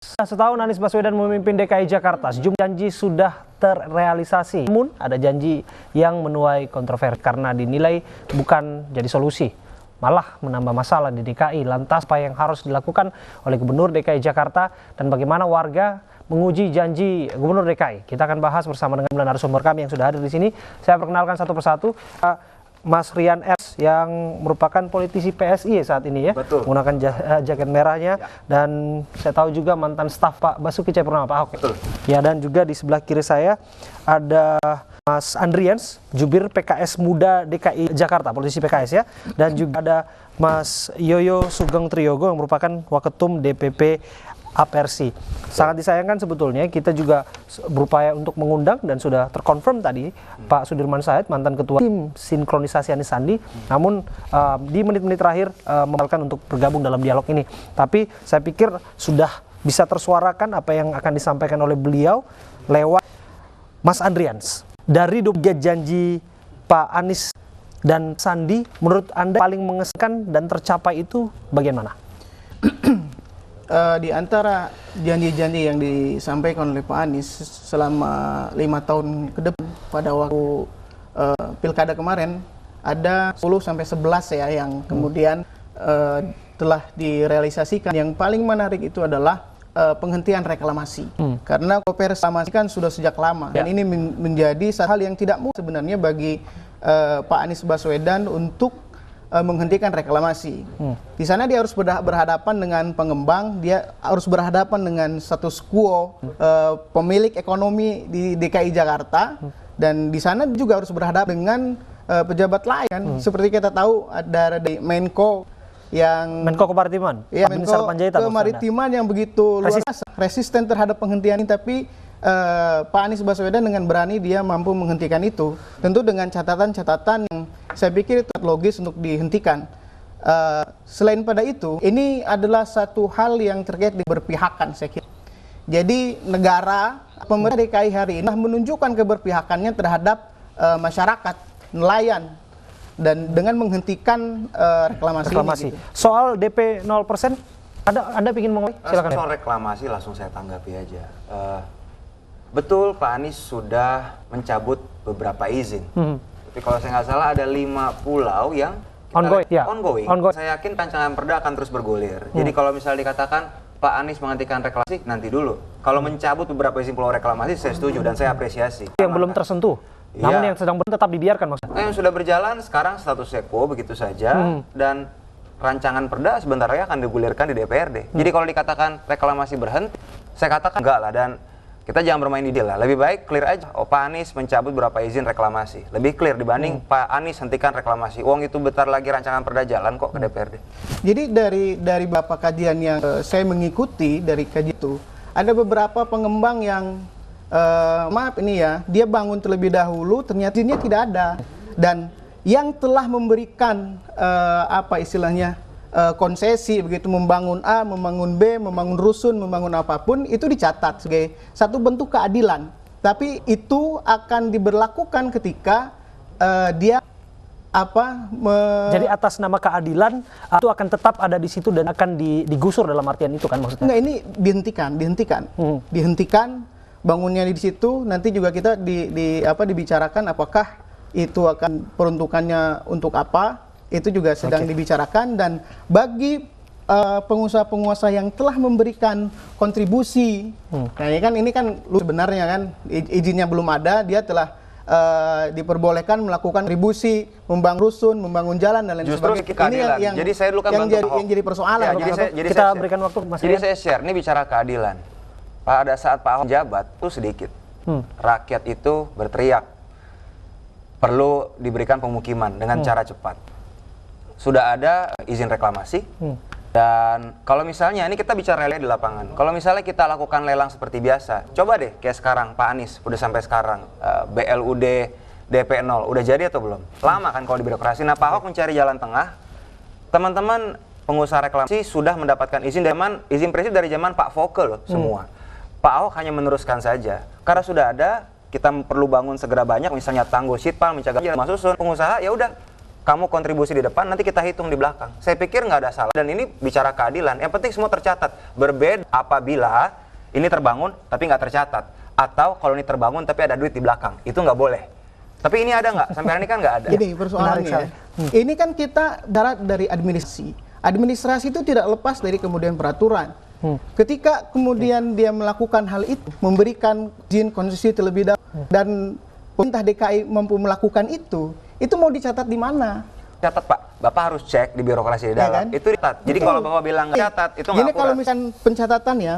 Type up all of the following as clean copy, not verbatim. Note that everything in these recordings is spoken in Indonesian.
Setahun Anies Baswedan memimpin DKI Jakarta, sejumlah janji sudah terrealisasi. Namun ada janji yang menuai kontroversi karena dinilai bukan jadi solusi, malah menambah masalah di DKI. Lantas apa yang harus dilakukan oleh Gubernur DKI Jakarta dan bagaimana warga menguji janji Gubernur DKI? Kita akan bahas bersama dengan narasumber kami yang sudah hadir di sini. Saya perkenalkan satu persatu. Mas Rian S yang merupakan politisi PSI saat ini ya. Betul. Menggunakan jaket merahnya ya. Dan saya tahu juga mantan staf Pak Basuki Cahayapurnama, Pak Ahok. Betul. Ya, dan juga di sebelah kiri saya ada Mas Andrians, jubir PKS Muda DKI Jakarta, politisi PKS ya. Dan juga ada Mas Yoyo Sugeng Triyogo yang merupakan Waketum DPP Apersi. Sangat disayangkan sebetulnya kita juga berupaya untuk mengundang dan sudah terkonfirm tadi Pak Sudirman Said, mantan ketua tim sinkronisasi Anies Sandi, namun di menit-menit terakhir membatalkan untuk bergabung dalam dialog ini. Tapi saya pikir sudah bisa tersuarakan apa yang akan disampaikan oleh beliau lewat Mas Andrians. Dari 3 janji Pak Anies dan Sandi, menurut Anda paling mengesankan dan tercapai itu bagaimana? Di antara janji-janji yang disampaikan oleh Pak Anies selama 5 tahun ke depan pada waktu pilkada kemarin ada 10-11 ya yang kemudian telah direalisasikan. Yang paling menarik itu adalah penghentian reklamasi. Karena reklamasi kan sudah sejak lama dan ini menjadi hal yang tidak mudah sebenarnya bagi Pak Anies Baswedan untuk menghentikan reklamasi. Di sana dia harus berhadapan dengan pengembang, dia harus berhadapan dengan status quo pemilik ekonomi di DKI Jakarta, dan di sana juga harus berhadapan dengan pejabat lain. Seperti kita tahu ada dari Menko Kemaritiman, ya, Menko Kemaritiman yang begitu luar biasa, resisten terhadap penghentian ini, tapi Pak Anies Baswedan dengan berani dia mampu menghentikan itu, tentu dengan catatan-catatan yang saya pikir itu logis untuk dihentikan. Selain pada itu, ini adalah satu hal yang terkait dengan berpihakan, saya kira. Jadi negara, pemerintah DKI hari ini menunjukkan keberpihakannya terhadap masyarakat, nelayan, dan dengan menghentikan reklamasi. Ini, gitu. Soal DP 0%, Anda ingin mengomong? Silakan. Soal reklamasi langsung saya tanggapi aja. Betul, Pak Anies sudah mencabut beberapa izin. Tapi kalau saya nggak salah ada 5 pulau yang ongoing. Saya yakin rancangan perda akan terus bergulir. Jadi kalau misalnya dikatakan Pak Anies menghentikan reklamasi, nanti dulu. Kalau mencabut beberapa izin pulau reklamasi, saya setuju dan saya apresiasi. Yang belum tersentuh, namun yang sedang tetap dibiarkan maksudnya. Yang sudah berjalan sekarang status quo begitu saja, dan rancangan perda sebentar lagi akan digulirkan di DPRD. Jadi kalau dikatakan reklamasi berhenti, saya katakan enggak lah, dan kita jangan bermain di deal lah. Lebih baik clear aja. Pak Anies mencabut beberapa izin reklamasi. Lebih clear dibanding Pak Anies hentikan reklamasi. Uang itu bentar lagi rancangan perda jalan kok ke DPRD. Jadi dari beberapa kajian yang saya mengikuti dari kajian itu, ada beberapa pengembang yang maaf ini ya, dia bangun terlebih dahulu, ternyata izinnya tidak ada. Dan yang telah memberikan apa istilahnya konsesi begitu, membangun A, membangun B, membangun rusun, membangun apapun, itu dicatat sebagai satu bentuk keadilan. Tapi itu akan diberlakukan ketika dia jadi atas nama keadilan itu akan tetap ada di situ dan akan digusur dalam artian itu kan maksudnya? Enggak, ini dihentikan bangunnya di situ. Nanti juga kita dibicarakan apakah itu akan peruntukannya untuk apa. Itu juga sedang dibicarakan, dan bagi pengusaha-pengusaha yang telah memberikan kontribusi, nah ini kan sebenarnya kan izinnya belum ada, dia telah diperbolehkan melakukan kontribusi, membangun rusun, membangun jalan dan lain sebagainya. Ini yang jadi saya dulu kan yang jadi persoalan. Ya, jadi kita berikan waktu Mas. Jadi saya share, ini bicara keadilan. Pada saat Pak Ahok jabat itu sedikit, rakyat itu berteriak perlu diberikan pemukiman dengan cara cepat. Sudah ada izin reklamasi, dan kalau misalnya ini kita bicara lelang di lapangan, kalau misalnya kita lakukan lelang seperti biasa, coba deh kayak sekarang Pak Anies udah sampai sekarang BLUD DP 0 udah jadi atau belum? Lama kan kalau di birokrasi. Nah, Pak Ahok mencari jalan tengah. Teman-teman pengusaha reklamasi sudah mendapatkan izin prinsip dari zaman Pak Foke loh semua. Pak Ahok hanya meneruskan saja karena sudah ada. Kita perlu bangun segera banyak, misalnya tanggul Sitpal, mencegah banjir, susun. Pengusaha ya udah kamu kontribusi di depan, nanti kita hitung di belakang. Saya pikir nggak ada salah. Dan ini bicara keadilan. Yang penting semua tercatat. Berbeda apabila ini terbangun tapi nggak tercatat. Atau kalau ini terbangun tapi ada duit di belakang. Itu nggak boleh. Tapi ini ada nggak? Sampai hari ini kan nggak ada. Ini persoalannya. Ini kan kita darat dari administrasi. Administrasi itu tidak lepas dari kemudian peraturan. Ketika kemudian dia melakukan hal itu, memberikan izin konsesi terlebih dahulu, dan pemerintah DKI mampu melakukan itu mau dicatat di mana? Catat Pak, Bapak harus cek di birokrasi di dalam. kan? Itu dicatat. Jadi kalau Bapak bilang nggak catat, itu nggak Jadi kalau akurat. misalkan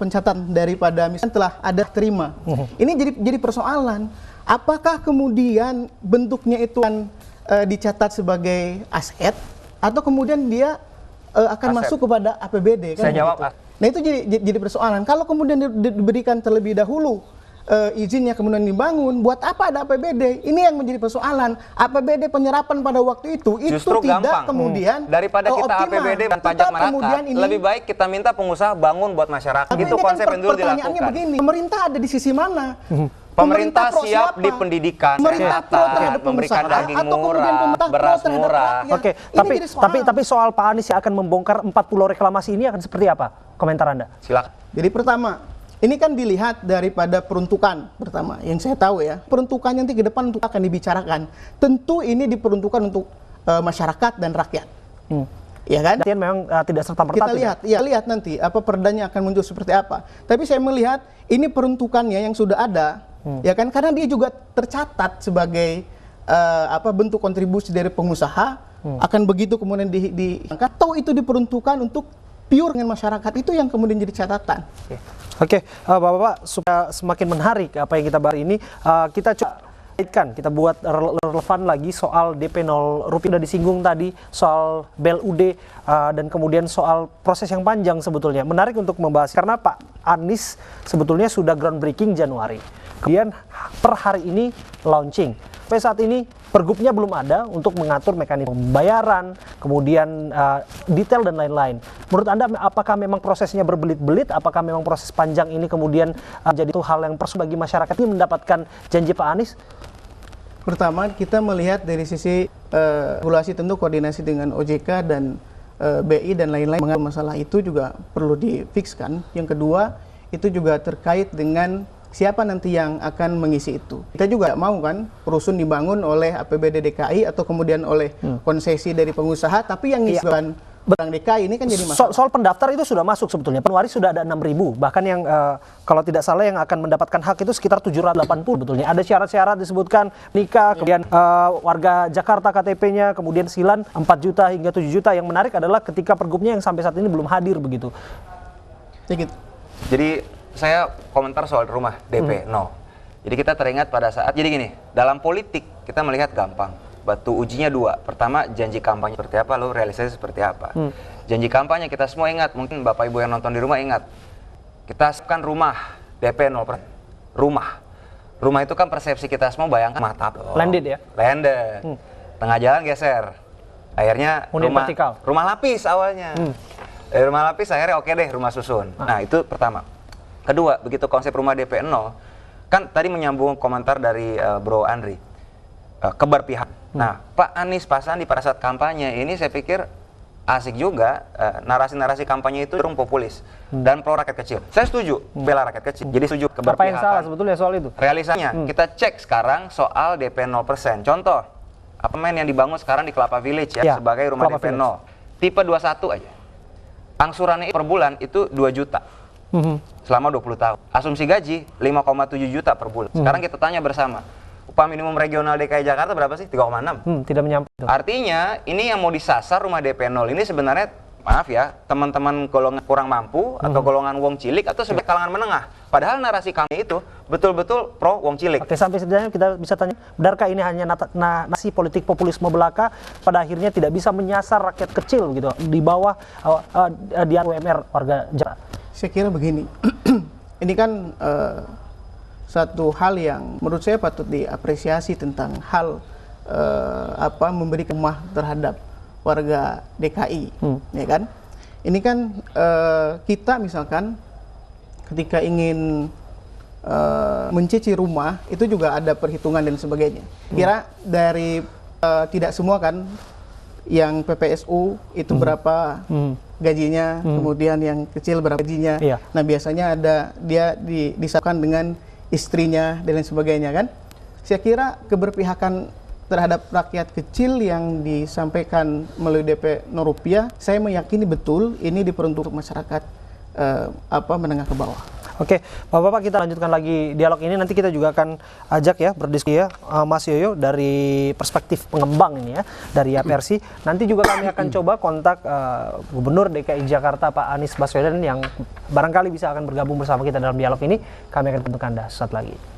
pencatatan daripada misalkan telah ada terima, ini jadi persoalan. Apakah kemudian bentuknya itu kan dicatat sebagai aset atau kemudian dia akan Aset. masuk kepada APBD? Kan Saya jawab, begitu. Nah itu jadi persoalan. Kalau kemudian diberikan terlebih dahulu izinnya kemudian dibangun, buat apa ada APBD? Ini yang menjadi persoalan. APBD penyerapan pada waktu itu Justru tidak gampang. kemudian Daripada kita optimal. APBD dan Tetap pajak kemudian masyarakat, ini, lebih baik kita minta pengusaha bangun buat masyarakat. tapi Itu ini kan konsep yang dulu pertanyaannya dilakukan. begini, pemerintah ada di sisi mana? Pemerintah pro siap siapa? di pendidikan, Pemerintah pro kesehatan, terhadap memberikan pengusaha, daging atau kemudian murah, pemerintah pro beras terhadap murah. rakyat? Oke, Ini jadi soal. tapi soal Pak Anies yang akan membongkar 4 pulau reklamasi ini akan seperti apa? Komentar Anda. Silakan. Jadi pertama, ini kan dilihat daripada peruntukan pertama yang saya tahu ya. Peruntukannya nanti ke depan untuk akan dibicarakan. Tentu ini diperuntukkan untuk masyarakat dan rakyat. Ya kan? Artinya memang tidak serta-merta Kita lihat, ya lihat nanti apa perdanya akan muncul seperti apa. Tapi saya melihat ini peruntukannya yang sudah ada, ya kan? Karena dia juga tercatat sebagai bentuk kontribusi dari pengusaha, akan begitu kemudian diangkat. Atau itu diperuntukkan untuk pure dengan masyarakat, itu yang kemudian jadi catatan. Oke, Bapak-Bapak, supaya semakin menarik apa yang kita bahas ini, kita coba kaitkan, kita buat relevan lagi soal DP 0 rupiah. Sudah disinggung tadi soal BLUD dan kemudian soal proses yang panjang sebetulnya. Menarik untuk membahas karena Pak Anies sebetulnya sudah groundbreaking Januari. Kemudian per hari ini launching. Sampai saat ini pergubnya belum ada untuk mengatur mekanisme pembayaran, kemudian detail dan lain-lain. Menurut Anda apakah memang prosesnya berbelit-belit? Apakah memang proses panjang ini kemudian jadi itu hal yang perlu bagi masyarakat ini mendapatkan janji Pak Anies? Pertama, kita melihat dari sisi regulasi, tentu koordinasi dengan OJK dan BI dan lain-lain. Mengapa masalah itu juga perlu difikskan. Yang kedua, itu juga terkait dengan siapa nanti yang akan mengisi itu. Kita juga mau kan rusun dibangun oleh APBD DKI atau kemudian oleh konsesi dari pengusaha, tapi yang ngisi Bank DKI ini kan jadi masalah. Soal pendaftar itu sudah masuk sebetulnya. Januari sudah ada 6.000. Bahkan yang kalau tidak salah yang akan mendapatkan hak itu sekitar 780 betulnya. Ada syarat-syarat disebutkan nikah, kemudian warga Jakarta KTP-nya, kemudian silan 4 juta hingga 7 juta. Yang menarik adalah ketika pergubnya yang sampai saat ini belum hadir begitu. Jadi saya komentar soal rumah DP 0. Jadi kita teringat pada saat, jadi gini, dalam politik kita melihat gampang. Batu ujinya 2. Pertama, janji kampanye seperti apa, lalu realisasi seperti apa. Janji kampanye kita semua ingat, mungkin Bapak Ibu yang nonton di rumah ingat. Kita siapkan rumah DP 0%. Rumah itu kan persepsi kita semua bayangkan mata. Landed ya? Landed. Tengah jalan geser. Akhirnya vertikal. Rumah lapis awalnya. Dari rumah lapis akhirnya oke deh rumah susun. Nah itu pertama. Kedua, begitu konsep rumah DP 0, kan tadi menyambung komentar dari Bro Andri, keberpihakan. Nah, Pak Anies, Pak Sandi pada saat kampanye ini saya pikir asik juga, narasi-narasi kampanye itu cenderung populis dan pro rakyat kecil. Saya setuju, bela rakyat kecil, jadi setuju keberpihakan. Apa yang salah sebetulnya soal itu? Realisanya, kita cek sekarang soal DP 0%. Contoh, apartemen yang dibangun sekarang di Kelapa Village ya, sebagai rumah Kelapa DP 0. Tipe 21 aja. Angsurannya per bulan itu 2 juta. Selama 20 tahun. Asumsi gaji 5,7 juta per bulan. Sekarang kita tanya bersama. Upah minimum regional DKI Jakarta berapa sih? 3,6. Tidak menyampai itu. Artinya ini yang mau disasar rumah DP 0 ini sebenarnya, maaf ya, teman-teman golongan kurang mampu atau golongan wong cilik atau sebagai kalangan menengah. Padahal narasi kami itu betul-betul pro wong cilik. Oke, sampai sebenarnya kita bisa tanya, benarkah ini hanya nasi politik populisme belaka pada akhirnya tidak bisa menyasar rakyat kecil gitu di bawah di UMR warga Jakarta? Saya kira begini, ini kan satu hal yang menurut saya patut diapresiasi tentang hal memberikan rumah terhadap warga DKI, ya kan? Ini kan kita misalkan ketika ingin mencicil rumah itu juga ada perhitungan dan sebagainya. Kira dari tidak semua kan yang PPSU itu berapa gajinya, kemudian yang kecil berapa gajinya. Iya. Nah biasanya ada dia disatukan dengan istrinya dan lain sebagainya kan. Saya kira keberpihakan terhadap rakyat kecil yang disampaikan melalui DP 0 rupiah, saya meyakini betul ini diperuntukkan masyarakat menengah ke bawah. Oke, Bapak-Bapak, kita lanjutkan lagi dialog ini. Nanti kita juga akan ajak ya berdiskusi ya, Mas Yoyo dari perspektif pengembang ini ya, dari APRC. Nanti juga kami akan coba kontak Gubernur DKI Jakarta Pak Anies Baswedan yang barangkali bisa akan bergabung bersama kita dalam dialog ini. Kami akan bentuk Anda saat lagi.